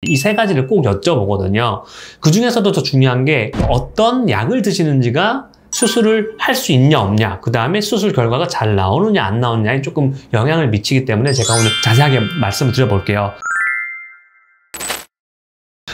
이 세 가지를 꼭 여쭤보거든요. 그 중에서도 더 중요한 게 어떤 약을 드시는지가 수술을 할 수 있냐 없냐, 그 다음에 수술 결과가 잘 나오느냐 안 나오느냐에 조금 영향을 미치기 때문에 제가 오늘 자세하게 말씀을 드려볼게요.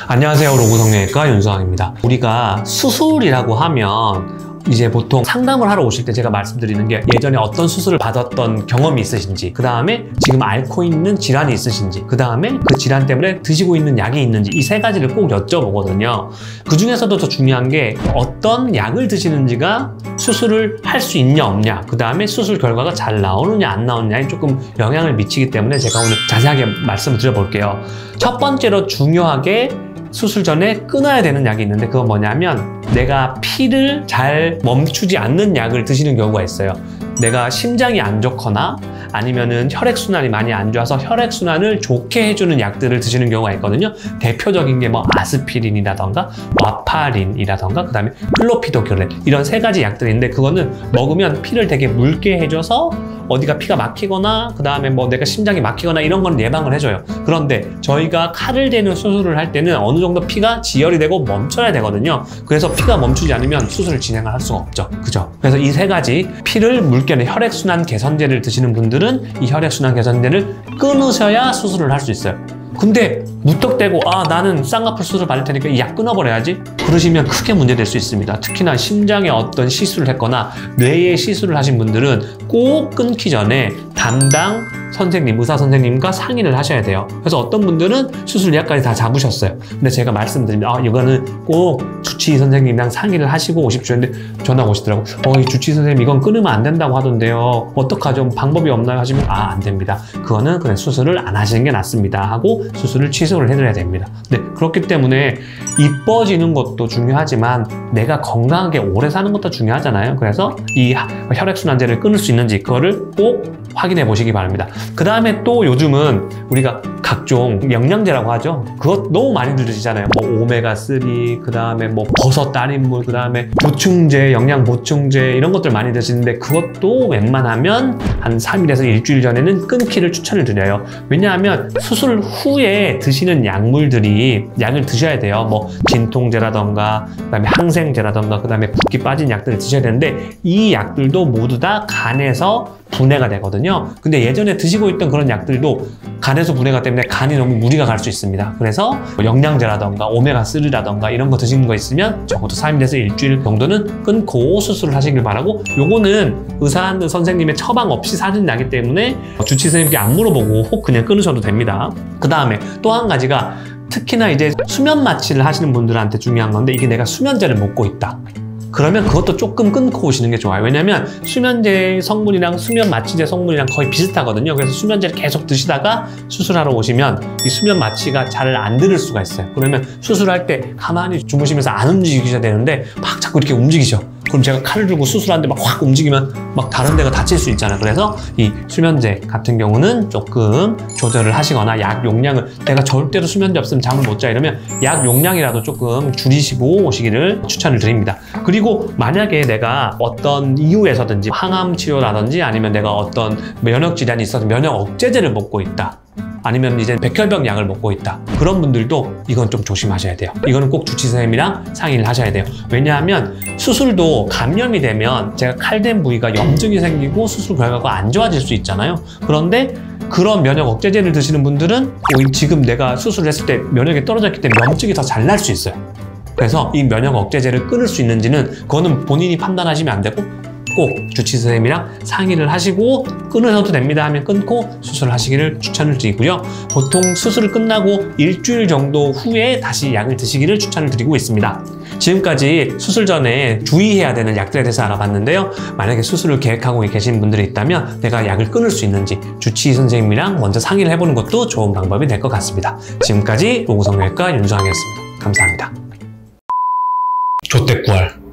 안녕하세요, 로고성형외과 윤수왕입니다. 우리가 수술이라고 하면 이제 보통 상담을 하러 오실 때 제가 말씀드리는 게 예전에 어떤 수술을 받았던 경험이 있으신지, 그 다음에 지금 앓고 있는 질환이 있으신지, 그 다음에 그 질환 때문에 드시고 있는 약이 있는지, 이 세 가지를 꼭 여쭤보거든요. 그 중에서도 더 중요한 게 어떤 약을 드시는지가 수술을 할 수 있냐 없냐, 그 다음에 수술 결과가 잘 나오느냐 안 나오느냐에 조금 영향을 미치기 때문에 제가 오늘 자세하게 말씀을 드려볼게요. 첫 번째로 중요하게 수술 전에 끊어야 되는 약이 있는데, 그건 뭐냐면 내가 피를 잘 멈추지 않는 약을 드시는 경우가 있어요. 내가 심장이 안 좋거나 아니면은 혈액순환이 많이 안 좋아서 혈액순환을 좋게 해주는 약들을 드시는 경우가 있거든요. 대표적인 게 뭐 아스피린이라던가 와파린이라던가 그 다음에 클로피도그렐, 이런 세 가지 약들인데, 그거는 먹으면 피를 되게 묽게 해줘서 어디가 피가 막히거나 그 다음에 뭐 내가 심장이 막히거나 이런 건 예방을 해줘요. 그런데 저희가 칼을 대는 수술을 할 때는 어느 정도 피가 지혈이 되고 멈춰야 되거든요. 그래서 피가 멈추지 않으면 수술을 진행을 할 수가 없죠. 그죠? 그래서 이 세 가지, 피를 묽게 하는 혈액순환 개선제를 드시는 분들은 이 혈액순환 개선제를 끊으셔야 수술을 할 수 있어요. 근데 무턱대고 나는 쌍꺼풀 수술 받을 테니까 이 약 끊어버려야지, 그러시면 크게 문제될 수 있습니다. 특히나 심장에 어떤 시술을 했거나 뇌에 시술을 하신 분들은 꼭 끊기 전에 담당 선생님, 의사 선생님과 상의를 하셔야 돼요. 그래서 어떤 분들은 수술 예약까지 다 잡으셨어요. 근데 제가 말씀드리면 이거는 꼭 주치의 선생님이랑 상의를 하시고 오십시오. 근데 전화가 오시더라고. 이 주치의 선생님 이건 끊으면 안 된다고 하던데요. 어떡하죠? 방법이 없나요? 하시면 안 됩니다. 그거는 그냥 수술을 안 하시는 게 낫습니다 하고 수술을 취소를 해드려야 됩니다. 네, 그렇기 때문에 이뻐지는 것도 중요하지만 내가 건강하게 오래 사는 것도 중요하잖아요. 그래서 이 혈액순환제를 끊을 수 있는지 그거를 꼭 확인해 보시기 바랍니다. 그 다음에 또 요즘은 우리가 각종 영양제라고 하죠. 그것 너무 많이 들으시잖아요. 뭐 오메가3, 그 다음에 뭐 버섯 달인물, 그 다음에 보충제, 영양 보충제, 이런 것들 많이 드시는데, 그것도 웬만하면 한 3일에서 일주일 전에는 끊기를 추천을 드려요. 왜냐하면 수술 후에 드시는 약을 드셔야 돼요. 뭐 진통제라던가 그 다음에 항생제라던가 그 다음에 붓기 빠진 약들을 드셔야 되는데, 이 약들도 모두 다 간에서 분해가 되거든요. 근데 예전에 드시고 있던 그런 약들도 간에서 분해가 때문에 간이 너무 무리가 갈 수 있습니다. 그래서 영양제라던가 오메가3라던가 이런 거 드시는 거 있으면 적어도 3일에서 일주일 정도는 끊고 수술을 하시길 바라고, 요거는 의사 선생님의 처방 없이 사는 약이기 때문에 주치의 선생님께 안 물어보고 혹 그냥 끊으셔도 됩니다. 그 다음에 또 한 가지가, 특히나 이제 수면 마취를 하시는 분들한테 중요한 건데, 이게 내가 수면제를 먹고 있다. 그러면 그것도 조금 끊고 오시는 게 좋아요. 왜냐면 수면제 성분이랑 수면 마취제 성분이랑 거의 비슷하거든요. 그래서 수면제를 계속 드시다가 수술하러 오시면 이 수면 마취가 잘 안 들을 수가 있어요. 그러면 수술할 때 가만히 주무시면서 안 움직이셔야 되는데 막 자꾸 이렇게 움직이셔. 그럼 제가 칼을 들고 수술하는데 막 확 움직이면 막 다른 데가 다칠 수 있잖아요. 그래서 이 수면제 같은 경우는 조금 조절을 하시거나, 약 용량을, 내가 절대로 수면제 없으면 잠을 못 자 이러면 약 용량이라도 조금 줄이시고 오시기를 추천을 드립니다. 그리고 만약에 내가 어떤 이유에서든지 항암 치료라든지 아니면 내가 어떤 면역 질환이 있어서 면역 억제제를 먹고 있다, 아니면 이제 백혈병 약을 먹고 있다, 그런 분들도 이건 좀 조심하셔야 돼요. 이거는 꼭 주치의 선생님이랑 상의를 하셔야 돼요. 왜냐하면 수술도 감염이 되면 제가 칼댄 부위가 염증이 생기고 수술 결과가 안 좋아질 수 있잖아요. 그런데 그런 면역 억제제를 드시는 분들은 지금 내가 수술을 했을 때 면역이 떨어졌기 때문에 염증이 더 잘 날 수 있어요. 그래서 이 면역 억제제를 끊을 수 있는지는 그거는 본인이 판단하시면 안 되고, 꼭 주치의 선생님이랑 상의를 하시고 끊으셔도 됩니다 하면 끊고 수술을 하시기를 추천을 드리고요. 보통 수술을 끝나고 일주일 정도 후에 다시 약을 드시기를 추천을 드리고 있습니다. 지금까지 수술 전에 주의해야 되는 약들에 대해서 알아봤는데요. 만약에 수술을 계획하고 계신 분들이 있다면 내가 약을 끊을 수 있는지 주치의 선생님이랑 먼저 상의를 해보는 것도 좋은 방법이 될 것 같습니다. 지금까지 로고성형외과 윤수왕이었습니다. 감사합니다. 조태꾸알